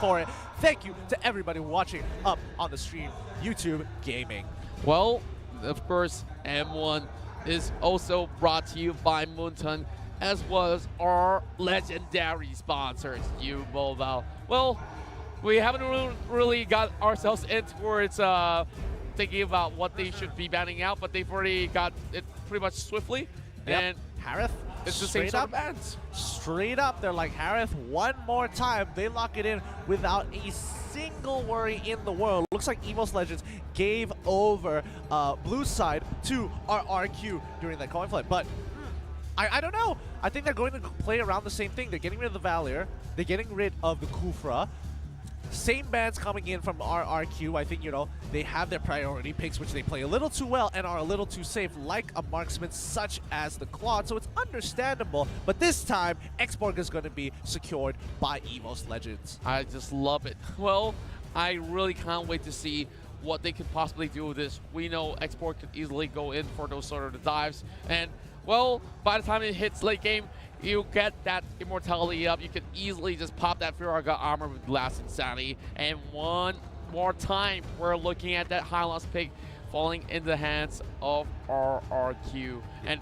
for it. Thank you to everybody watching up on the stream, YouTube Gaming. Well, of course, M1 is also brought to you by Moonton, as well as our legendary sponsors, U-Mobile. Well, we haven't really got ourselves in towards thinking about what they should be banning out, but they've already got it pretty much swiftly. Yep. And Harith, it's the same sort of bans. Straight up, they're like, Harith, one more time. They lock it in without a single worry in the world. Looks like EVOS Legends gave over blue side to RRQ during that coin flip. But I don't know. I think they're going to play around the same thing. They're getting rid of the Valier. They're getting rid of the Kufra. Same bans coming in from RRQ. I think, you know, they have their priority picks, which they play a little too well and are a little too safe, like a marksman such as the Claude. So it's understandable. But this time, Xborg is going to be secured by EVOS Legends. I just love it. Well, I really can't wait to see what they could possibly do with this. We know Xborg could easily go in for those sort of dives. And, well, by the time it hits late game, you get that immortality up. You can easily just pop that Firaga armor with Last Insanity. And one more time, we're looking at that high loss pick falling in the hands of RRQ. And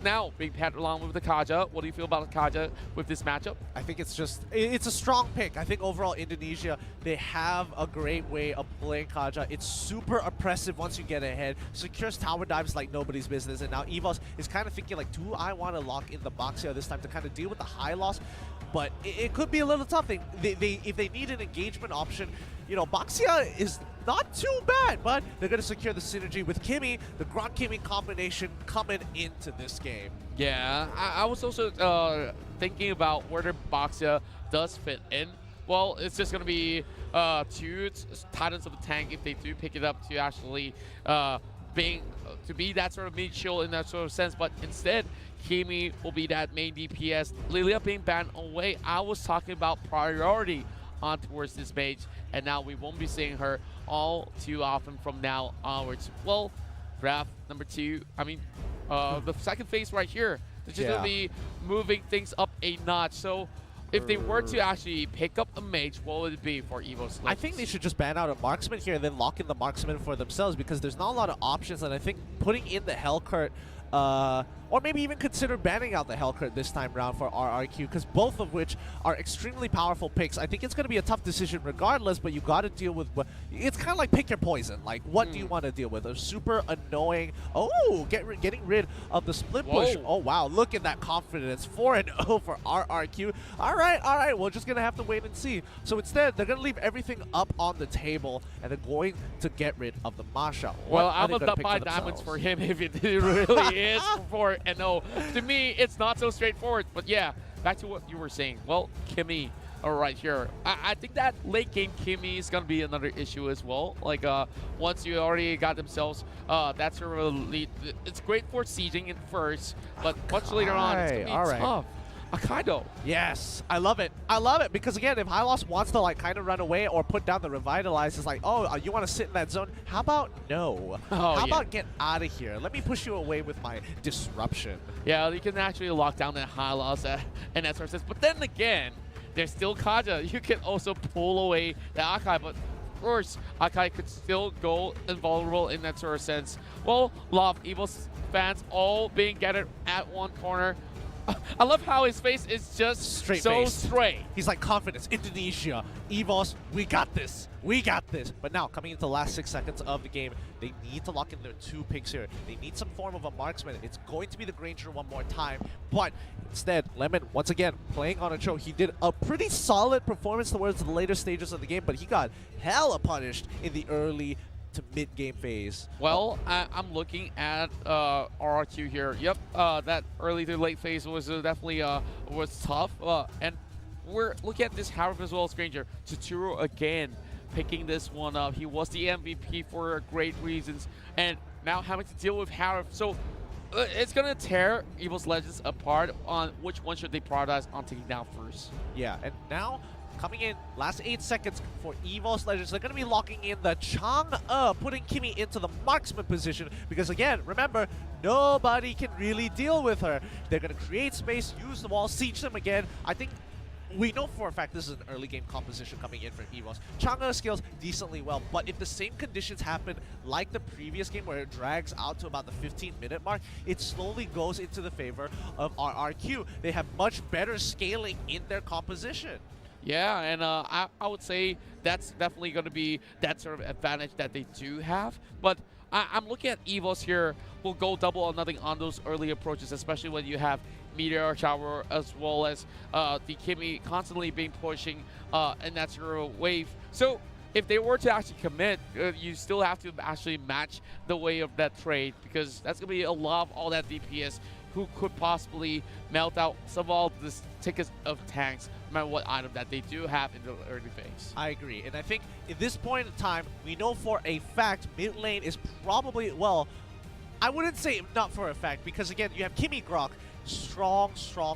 now being paired along with the Kaja. What do you feel about the Kaja with this matchup? I think it's a strong pick. I think overall Indonesia, they have a great way of playing Kaja. It's super oppressive once you get ahead. Secures tower dives like nobody's business. And now EVOS is kind of thinking like, do I want to lock in the Boxia this time to kind of deal with the high loss? But it could be a little tough. If they need an engagement option, you know, Boxia is not too bad, but they're going to secure the synergy with Kimmy, the Grunt Kimmy combination coming into this game. Yeah, I was also thinking about where Boxia does fit in. Well, it's just going to be two Titans of the Tank if they do pick it up to actually to be that sort of mid-chill in that sort of sense, but instead, Kimi will be that main DPS. Lilia being banned away, I was talking about priority on towards this mage, and now we won't be seeing her all too often from now onwards. Well, draft number 2, I mean, the second phase right here, they're just going to be moving things up a notch. So if they were to actually pick up a mage, what would it be for EVOS Legends? I think they should just ban out a marksman here and then lock in the marksman for themselves, because there's not a lot of options, and I think putting in the Hellcurt, or maybe even consider banning out the Hellcurt this time round for RRQ, because both of which are extremely powerful picks. I think it's going to be a tough decision regardless, but you got to deal with it's kind of like pick your poison. Like, what do you want to deal with? A super annoying, getting rid of the split push. Oh, wow, look at that confidence. 4-0 for RRQ. All right, we're just going to have to wait and see. So instead, they're going to leave everything up on the table, and they're going to get rid of the Masha. Well, I'm going to buy diamonds for him if it really is for and no, to me, it's not so straightforward. But yeah, back to what you were saying. Well, Kimmy, right here. I think that late game Kimmy is going to be another issue as well. Like, once you already got themselves that sort of lead, it's great for sieging in first, but much later on, it's going to be tough. Akaido. Yes, I love it. I love it, because again, if Hylos wants to like kind of run away or put down the Revitalize, it's like, oh, you want to sit in that zone? How about no? How about get out of here? Let me push you away with my disruption. Yeah, you can actually lock down that Hylos and that sort of sense. But then again, there's still Kaja. You can also pull away the Akai, but of course, Akai could still go invulnerable in that sort of sense. Well, a lot of EVOS fans all being gathered at one corner. I love how his face is just straight. He's like, confidence, Indonesia, EVOS, we got this. We got this. But now, coming into the last 6 seconds of the game, they need to lock in their 2 picks here. They need some form of a marksman. It's going to be the Granger one more time. But instead, Lemon, once again, playing on a choke. He did a pretty solid performance towards the later stages of the game, but he got hella punished in the early to mid-game phase. Well, I'm looking at RRQ here. Yep, that early to late phase was definitely was tough. And we're looking at this Harith as well as Granger. Totoro again picking this one up. He was the MVP for great reasons, and now having to deal with Harith. So it's going to tear EVOS Legends apart on which one should they prioritize on taking down first. Yeah, and now coming in, last 8 seconds for EVOS Legends. They're going to be locking in the Chang'e, putting Kimmy into the marksman position. Because again, remember, nobody can really deal with her. They're going to create space, use the wall, siege them again. I think we know for a fact this is an early game composition coming in from EVOS. Chang'e scales decently well, but if the same conditions happen like the previous game where it drags out to about the 15-minute mark, it slowly goes into the favor of RRQ. They have much better scaling in their composition. Yeah, and I would say that's definitely going to be that sort of advantage that they do have. But I'm looking at EVOS here. We'll go double or nothing on those early approaches, especially when you have Meteor Shower as well as the Kimi constantly being pushing in that sort of wave. So if they were to actually commit, you still have to actually match the way of that trade, because that's going to be a lot of all that DPS who could possibly melt out some of all the tickets of tanks, no matter what item that they do have in the early phase. I agree, and I think at this point in time, we know for a fact mid lane is probably, well, I wouldn't say not for a fact, because again, you have Kimi Grok, strong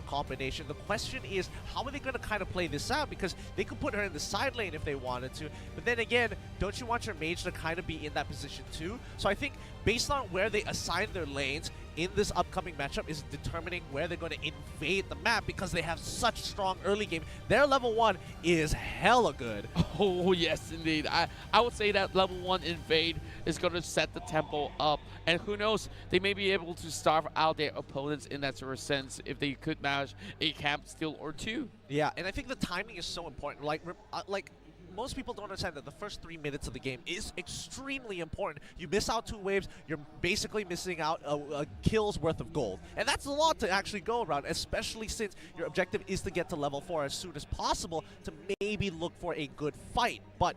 combination. The question is, how are they going to kind of play this out? Because they could put her in the side lane if they wanted to, but then again, don't you want your mage to kind of be in that position too? So I think based on where they assign their lanes in this upcoming matchup is determining where they're going to invade the map, because they have such strong early game. Their level 1 is hella good. Oh yes, indeed. I would say that level 1 invade is going to set the tempo up, and who knows, they may be able to starve out their opponents in that sort of sense if they could manage a camp steal or two. Yeah, and I think the timing is so important. Like most people don't understand that the first 3 minutes of the game is extremely important. You miss out 2 waves, you're basically missing out a kill's worth of gold. And that's a lot to actually go around, especially since your objective is to get to level 4 as soon as possible to maybe look for a good fight. But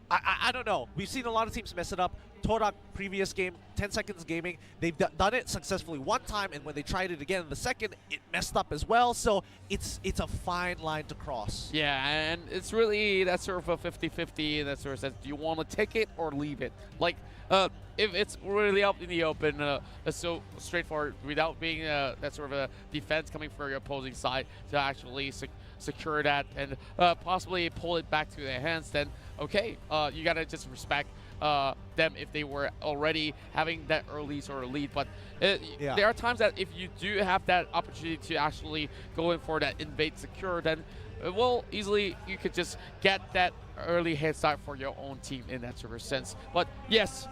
I don't know. We've seen a lot of teams mess it up. Torak, previous game, 10 seconds gaming, they've done it successfully one time, and when they tried it again in the second, it messed up as well. So it's a fine line to cross. Yeah, and it's really that sort of a 50-50 in that sort of sense. Do you want to take it or leave it? Like, if it's really up in the open, it's so straightforward without being that sort of a defense coming for your opposing side to actually secure that and possibly pull it back to their hands, then okay, you gotta just respect them if they were already having that early sort of lead. But there are times that if you do have that opportunity to actually go in for that invade secure, then well, easily you could just get that early head start for your own team in that sort of sense. But yes,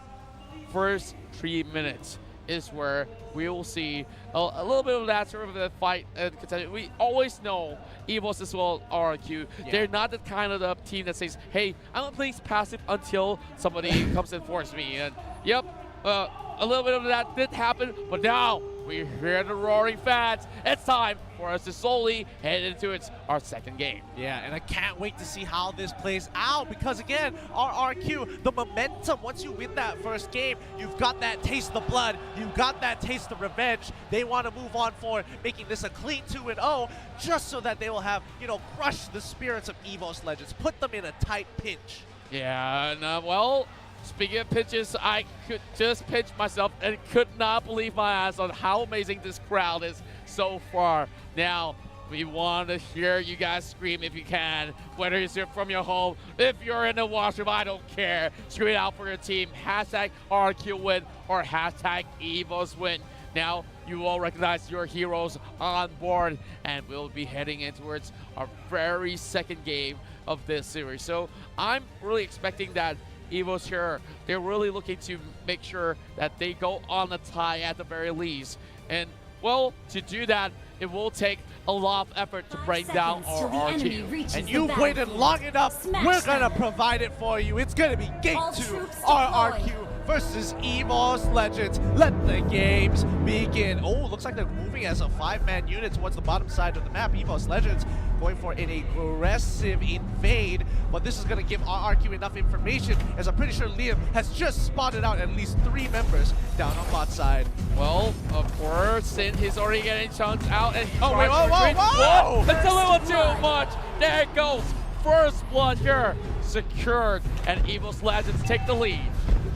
first 3 minutes is where we will see a little bit of that sort of a fight and contention. We always know EVOS as well, RRQ, they're not the kind of the team that says, hey, I'm gonna play passive until somebody comes and force me. And yep, a little bit of that did happen, but now we hear the roaring fans. It's time for us to slowly head into our second game. Yeah, and I can't wait to see how this plays out, because again, RRQ, the momentum, once you win that first game, you've got that taste of the blood, you've got that taste of revenge. They want to move on for making this a clean 2-0, just so that they will have, you know, crushed the spirits of EVOS Legends, put them in a tight pinch. Yeah, and well, speaking of pitches, I could just pitch myself and could not believe my eyes on how amazing this crowd is so far. Now, we want to hear you guys scream if you can, whether it's from your home, if you're in the washroom, I don't care. Scream it out for your team. Hashtag RRQ win or hashtag EVOS win. Now, you all recognize your heroes on board, and we'll be heading in towards our very second game of this series. So I'm really expecting that EVOS here, they're really looking to make sure that they go on the tie at the very least. And well, to do that, it will take a lot of effort to break down RRQ. And you've waited long enough. We're gonna provide it for you. It's gonna be Game2 RRQ versus EVOS Legends. Let the games begin. Oh, looks like they're moving as a 5-man unit towards the bottom side of the map. EVOS Legends going for an aggressive invade, but this is going to give RRQ enough information, as I'm pretty sure Liam has just spotted out at least 3 members down on bot side. Well, of course, Sin he's already getting chunked out, and oh wait, whoa! It's a little too much. There it goes. First blood here secured, and EVOS Legends take the lead.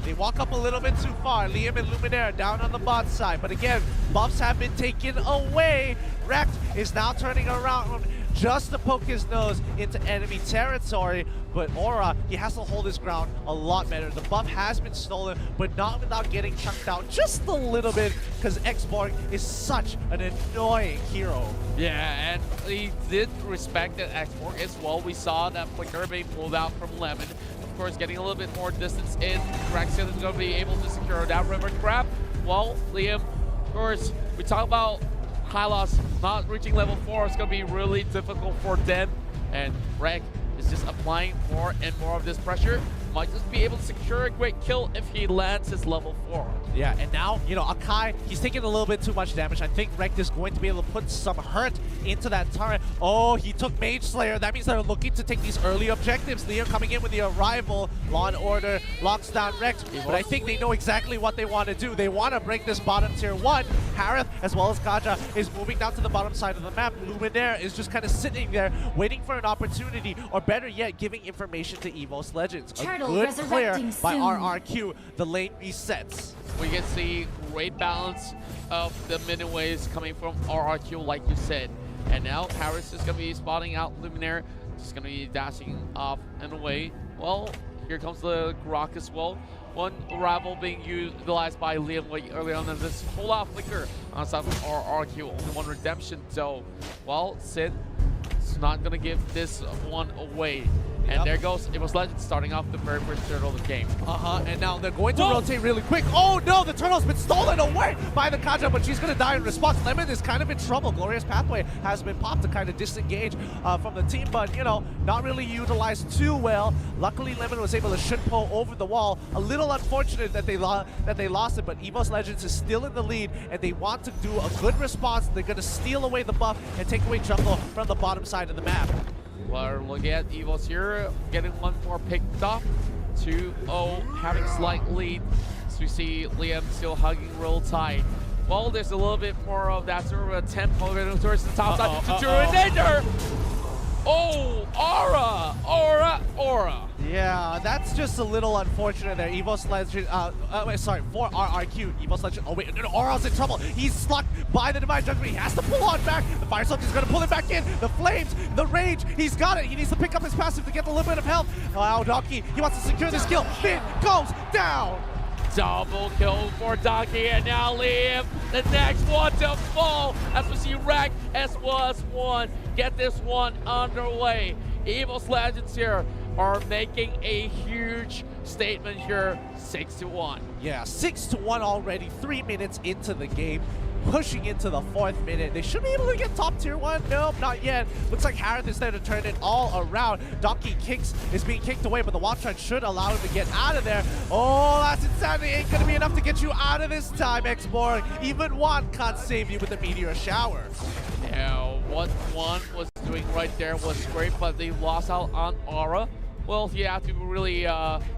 They walk up a little bit too far. Liam and Luminaire down on the bot side. But again, buffs have been taken away. Rekt is now turning around, just to poke his nose into enemy territory. But Aura, he has to hold his ground a lot better. The buff has been stolen, but not without getting chunked out just a little bit, because X-Borg is such an annoying hero. Yeah, and he did respect that X-Borg as well. We saw that flicker being pulled out from Lemon. Of course, getting a little bit more distance in. Rexian is going to be able to secure that river grab. Well, Liam, of course, we talk about Hylos not reaching level 4. It's going to be really difficult for them. And Reg is just applying more and more of this pressure. Might just be able to secure a great kill if he lands his level 4. Yeah, and now, you know, Akai, he's taking a little bit too much damage. I think Rekt is going to be able to put some hurt into that turret. Oh, he took Mage Slayer. That means they're looking to take these early objectives. Leo coming in with the arrival. Law and Order locks down Rekt. But I think they know exactly what they want to do. They want to break this bottom tier 1. Harith, as well as Kaja, is moving down to the bottom side of the map. Luminaire is just kind of sitting there, waiting for an opportunity, or better yet, giving information to EVOS Legends. A good clear by RRQ. The lane resets. We can see great balance of the mid waves coming from RRQ, like you said. And now Paris is going to be spotting out Luminaire. Just going to be dashing off and away. Well, here comes the Grok as well. One rival being utilized by Liam way early on in this whole lot of flicker on top of RRQ. Only one redemption though. Well, Sid is not going to give this one away. And there goes EVOS Legends starting off the very first turtle of the game. And now they're going to rotate really quick. Oh no, the turtle's been stolen away by the Kaja, but she's going to die in response. Lemon is kind of in trouble. Glorious Pathway has been popped to kind of disengage from the team, but you know, not really utilized too well. Luckily, Lemon was able to shitpo over the wall. A little unfortunate that they lost it, but EVOS Legends is still in the lead, and they want to do a good response. They're going to steal away the buff and take away jungle from the bottom side of the map. We're looking at EVOS here, getting one more picked off. 2-0, having slight lead. So we see Liam still hugging real tight. Well, there's a little bit more of that sort of a tempo going towards the top side. Tutura in danger! Oh, Aura! Yeah, that's just a little unfortunate there. EVOS Legend, for RRQ, EVOS Legend, oh wait, no, Aura's in trouble. He's stuck by the Divine Judgment. He has to pull on back. The Fire Soldier is going to pull him back in. The Flames, the Rage, he's got it. He needs to pick up his passive to get a little bit of health. Wow, Donkey, he wants to secure this kill. Finn goes down. Double kill for Donkey, and now Liam, the next one to fall, as we see Rack S1 get this one underway. EVOS Legends here are making a huge statement here, 6-1. Yeah, 6-1 already, 3 minutes into the game. Pushing into the 4th minute. They should be able to get top tier 1. Nope, not yet. Looks like Harith is there to turn it all around. Donkey is being kicked away, but the Watch Shot should allow him to get out of there. Oh, that's insanity. Ain't gonna be enough to get you out of this time, X-Borg. Even one can't save you with the Meteor Shower. Yeah, what one was doing right there was great, but they lost out on Aura. Well, you have to really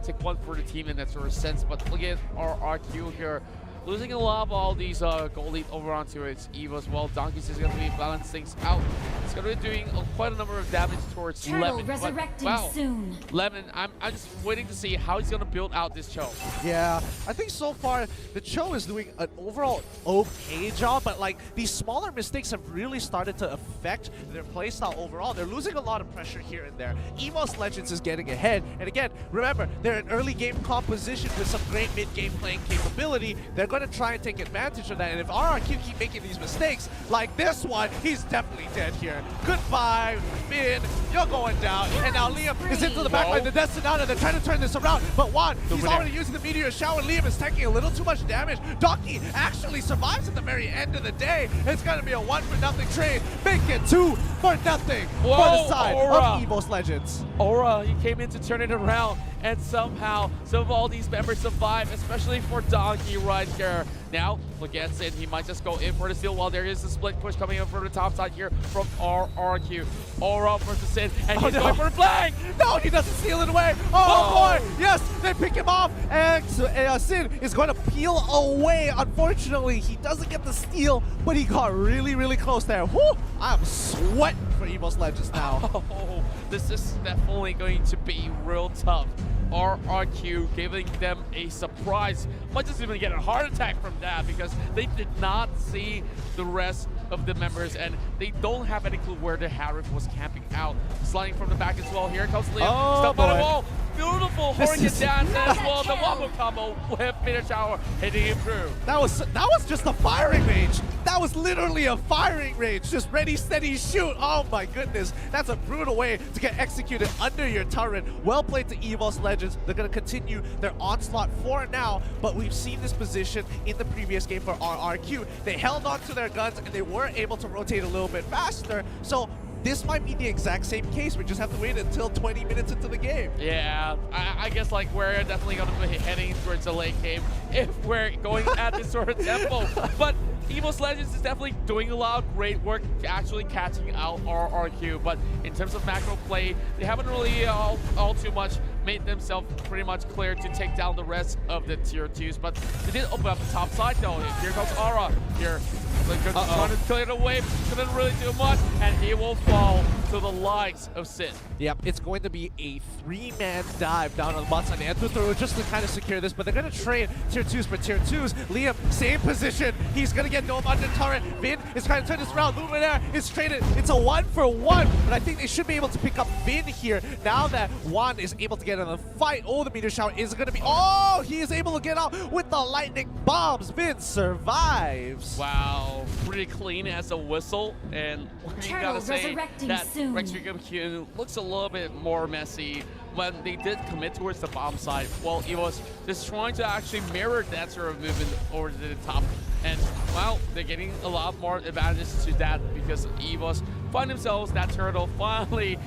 take one for the team in that sort of sense, but look at RRQ here. Losing a lot of all these gold lead over onto its EVOS. Well, Donkeys is going to be balancing things out. It's going to be doing quite a number of damage towards Lemon. Resurrecting soon. Lemon, I'm just waiting to see how he's going to build out this Cho. Yeah, I think so far the Cho is doing an overall okay job, but like these smaller mistakes have really started to affect their playstyle overall. They're losing a lot of pressure here and there. EVOS Legends is getting ahead, and again, remember, they're an early game composition with some great mid-game playing capability. They're going to try and take advantage of that, and if RRQ keep making these mistakes like this one, he's definitely dead here. Goodbye, Finn, you're going down, and now Liam is into the backline. The Destinata, they're trying to turn this around, but Juan, he's already using the Meteor Shower. Liam is taking a little too much damage. Donkey actually survives at the very end of the day. It's going to be a 1-for-0 trade. Make it 2-0 for the side of EVOS Legends. Aura, he came in to turn it around, and somehow some of all these members survive, especially for Donkey right here. Now, look at Sid, he might just go in for the steal while there is a split push coming in from the top side here from RRQ. Aura versus Sid, and he's going for the flag! No, he doesn't steal it away! Oh boy! Yes, they pick him off, and Sid is going to peel away. Unfortunately, he doesn't get the steal, but he got really, really close there. Whew! I'm sweating for EVOS Legends now. Oh, this is definitely going to be real tough. RRQ giving them a surprise. Might just even get a heart attack from that because they did not see the rest of the members, and they don't have any clue where the Harif was camping out. Sliding from the back as well. Here comes Liam. Oh, Step on the wall. Beautiful Hurricane dance as well. The wombo combo with Peter Shower hitting him through. That was just a firing range. That was literally a firing range. Just ready, steady, shoot. Oh my goodness. That's a brutal way to get executed under your turret. Well played to EVOS Legends. They're going to continue their onslaught for now, but we've seen this position in the previous game for RRQ. They held on to their guns and they were able to rotate a little bit faster. So this might be the exact same case. We just have to wait until 20 minutes into the game. Yeah, I guess like we're definitely going to be heading towards a late game if we're going at this sort of tempo. But EVOS Legends is definitely doing a lot of great work actually catching out RRQ. But in terms of macro play, they haven't really all too much made themselves pretty much clear to take down the rest of the tier 2s. But they did open up the top side though. Here comes Aura. Here, trying to clear the wave. Couldn't really do much, and he will fall to the likes of Sin. Yep, it's going to be a 3-man dive down on the bot side. Anthro just to kind of secure this, but they're going to trade tier 2s for tier 2s. Liam, same position. He's going to get Dome under turret. Vin is trying to turn this around. Luminaire is traded. It's a 1-for-1, but I think they should be able to pick up Vin here now that Juan is able to get in the fight. Oh, the meteor shower is going to be... Oh, he is able to get out with the lightning bombs. Vin survives. Wow, pretty clean as a whistle, and you gotta say that RRQ looks a little bit more messy when they did commit towards the bomb side. Well, it was just trying to actually mirror that sort of movement over to the top, and well, they're getting a lot more advantages to that because EVOS find themselves that turtle finally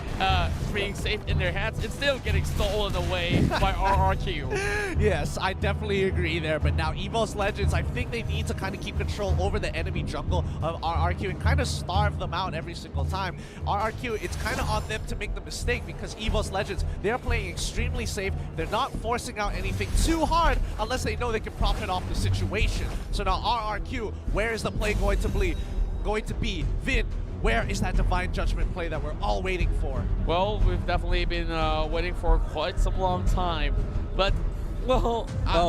being safe in their hands and still getting stolen away by RRQ. Yes, I definitely agree there, but now EVOS Legends, I think they need to kind of keep control over the enemy jungle of RRQ and kind of starve them out every single time. RRQ, it's kind of on them to make the mistake because EVOS Legends, they're playing extremely safe. They're not forcing out anything too hard unless they know they can profit off the situation. So now RRQ, where is the play going to be? Vin, where is that divine judgment play that we're all waiting for? Well, we've definitely been waiting for quite some long time, but well,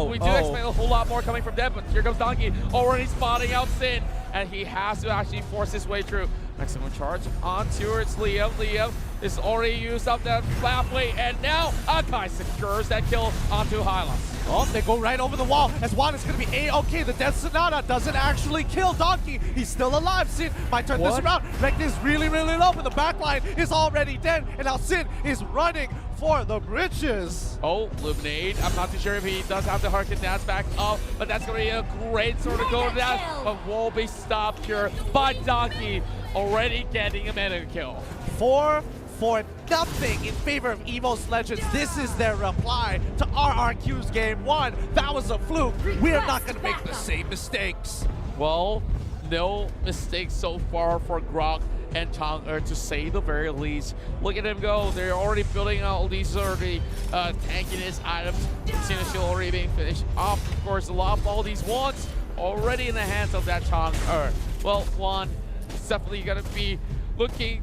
we do expect a whole lot more coming from them. But here comes Donkey, already spotting out Sin, and he has to actually force his way through. Maximum charge on towards Liam. Liam is already used up that pathway, and now Akai secures that kill onto Hylas. Oh, they go right over the wall as Juan is going to be A-okay. The Death Sonata doesn't actually kill Donkey. He's still alive. Sin might turn this around. Rekt is really, really low, but the backline is already dead, and now Sin is running for the bridges. Oh, Luminade. I'm not too sure if he does have the Hurricane Dance back up, but that's going to be a great sort of go down, but will be stopped here by Donkey, already getting a meta kill. 4 for nothing in favor of EVOS Legends. This is their reply to RRQ's game 1. That was a fluke. We are not going to make the same mistakes. Well, no mistakes so far for Grok and Chang'e, to say the very least. Look at them go. They're already building out all these already tanking his items. Sinisteel already being finished off. Of course, a lot of all these wands already in the hands of that Chang'e. Well, Juan is definitely going to be looking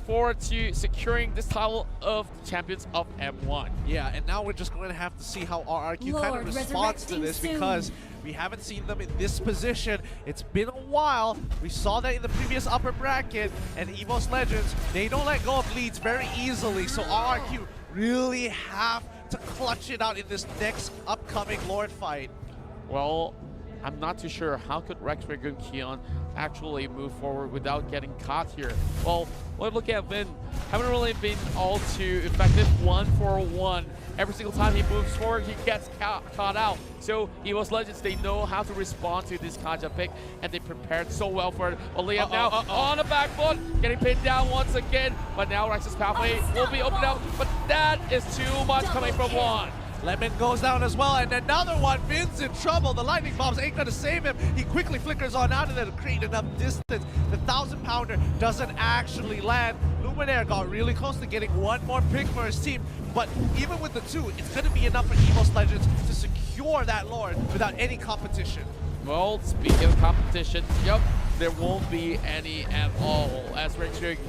forward to securing this title of Champions of M1. Yeah, and now we're just going to have to see how RRQ kind of responds to this because we haven't seen them in this position. It's been a while. We saw that in the previous upper bracket, and EVOS Legends, they don't let go of leads very easily, so RRQ really have to clutch it out in this next upcoming Lord fight. Well, I'm not too sure how could Rexford and Keon actually move forward without getting caught here. Well, look at Vin. Haven't really been all too effective 1-for-1. Every single time he moves forward, he gets caught out. So EVOS Legends, they know how to respond to this kind of pick, and they prepared so well for it. Well, Liam now on the back foot, getting pinned down once again. But now Rex's pathway will be opened up, but that is too much coming from Juan. Lemon goes down as well, and another one. Vin's in trouble. The lightning bombs ain't gonna save him. He quickly flickers on out of there to create enough distance. The 1,000-pounder doesn't actually land. Luminaire got really close to getting one more pick for his team, but even with the 2, it's gonna be enough for EVOS Legends to secure that Lord without any competition. Well, speaking of competition, yep, there won't be any at all as Rexford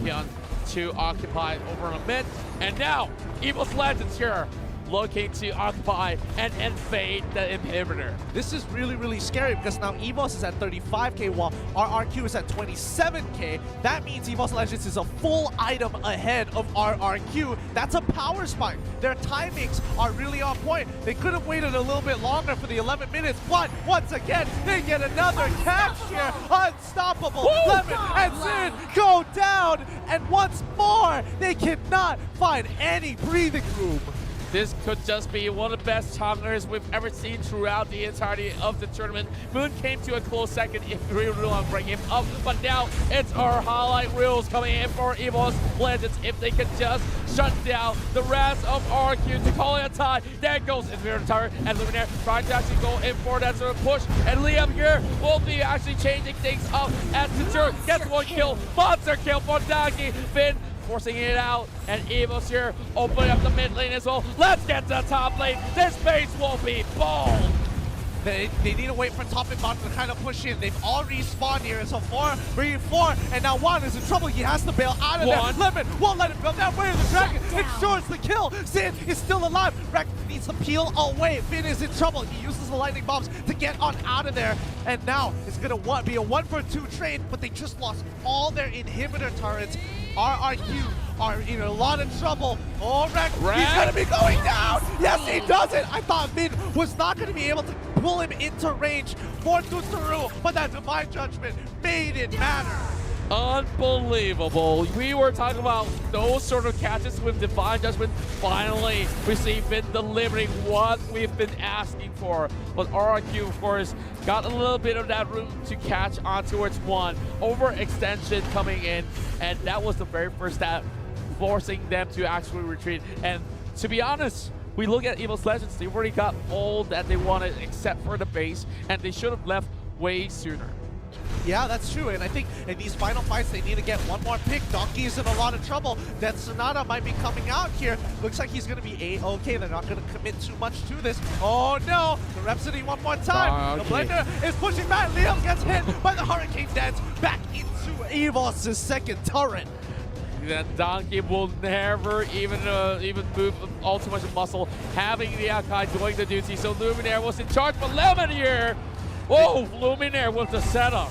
to occupy over in a mid. And now, EVOS Legends here looking to occupy and invade the inhibitor. This is really, really scary because now EVOS is at 35k while RRQ is at 27k. That means EVOS Legends is a full item ahead of RRQ. That's a power spike. Their timings are really on point. They could have waited a little bit longer for the 11 minutes, but once again, they get another catch here. Unstoppable. Woo! Lemon and Sin go down, and once more, they cannot find any breathing room. This could just be one of the best challengers we've ever seen throughout the entirety of the tournament. Moon came to a close second if we really want to bring him up, but now it's our highlight reels coming in for EVOS Legends. If they can just shut down the rest of RRQ to call it a tie. There goes Infinite Tower and Luminaire trying to actually go in for that sort of push. And Liam here will be actually changing things up as Couture gets one kill. Monster kill for Donkey. Finn forcing it out, and EVOS here opening up the mid lane as well. Let's get to the top lane. This base will be bold. They need to wait for top and bottom to kind of push in. They've all respawned here, so 4, 3, 4, and now Juan is in trouble. He has to bail out of there. Lemon won't let him go that way. The dragon ensures the kill. Sin is still alive. Rex needs to peel away. Finn is in trouble. He uses the lightning bombs to get on out of there, and now it's gonna be a 1-for-2 trade, but they just lost all their inhibitor turrets. RRQ are in a lot of trouble. Oh, Rex, he's gonna be going down. Yes, he does it. I thought Min was not gonna be able to pull him into range for Tuturu, but that divine judgment made it matter. Unbelievable. We were talking about those sort of catches with Divine Judgment. Finally, we've been delivering what we've been asking for. But RRQ, of course, got a little bit of that room to catch on towards one. Overextension coming in, and that was the very first step, forcing them to actually retreat. And to be honest, we look at EVOS Legends, they already got all that they wanted except for the base, and they should have left way sooner. Yeah, that's true, and I think in these final fights they need to get one more pick. Donkey is in a lot of trouble. That Sonata might be coming out here. Looks like he's going to be A-okay. They're not going to commit too much to this. Oh no, the Rhapsody one more time. The Blender is pushing back. Liam gets hit by the Hurricane Dance back into EVOS' second turret. Then Donkey will never even move all too much muscle, having the Akai doing the duty. So Luminaire was in charge, but Lemon here. Whoa, Luminaire with the setup.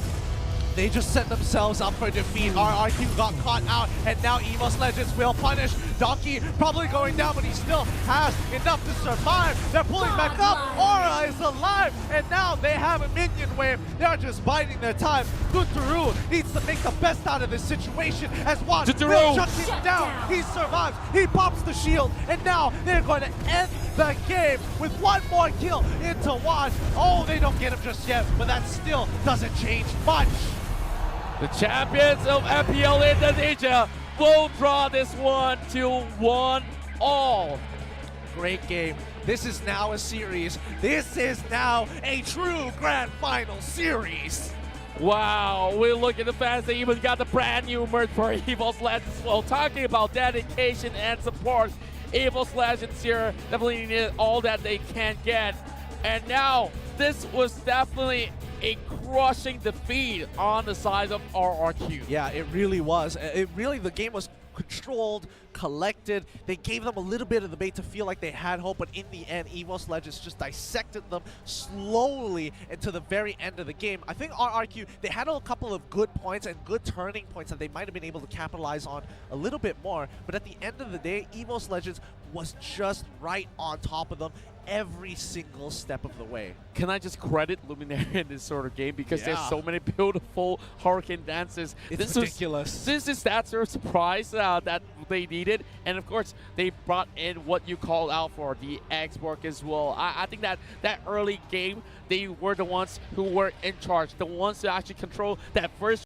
They just set themselves up for defeat. RRQ got caught out, and now EVOS Legends will punish. Donkey probably going down, but he still has enough to survive. They're pulling back up. Aura is alive, and now they have a minion wave. They're just biding their time. Tuturu needs to make the best out of this situation as Juan will shut him down. He survives. He pops the shield, and now they're going to end the game with one more kill into Juan. Oh, they don't get him just yet, but that still doesn't change much. The champions of FPL Indonesia will draw this one to 1-all. Great game. This is now a series. This is now a true grand final series. Wow, we look at the fans, they even got the brand new merch for EVOS Legends. Well, talking about dedication and support, EVOS Legends here definitely need all that they can get. And now, this was definitely a crushing defeat on the side of RRQ. Yeah, it really was. The game was controlled, collected. They gave them a little bit of the bait to feel like they had hope, but in the end, EVOS Legends just dissected them slowly into the very end of the game. I think RRQ, they had a couple of good points and good turning points that they might have been able to capitalize on a little bit more, but at the end of the day, EVOS Legends was just right on top of them every single step of the way. Can I just credit Luminaire in this sort of game because there's so many beautiful Hurricane dances. It's ridiculous. This is that sort of surprise that they needed, and of course they brought in what you called out for, the X work as well. I think that early game, they were the ones who were in charge, the ones to actually control that first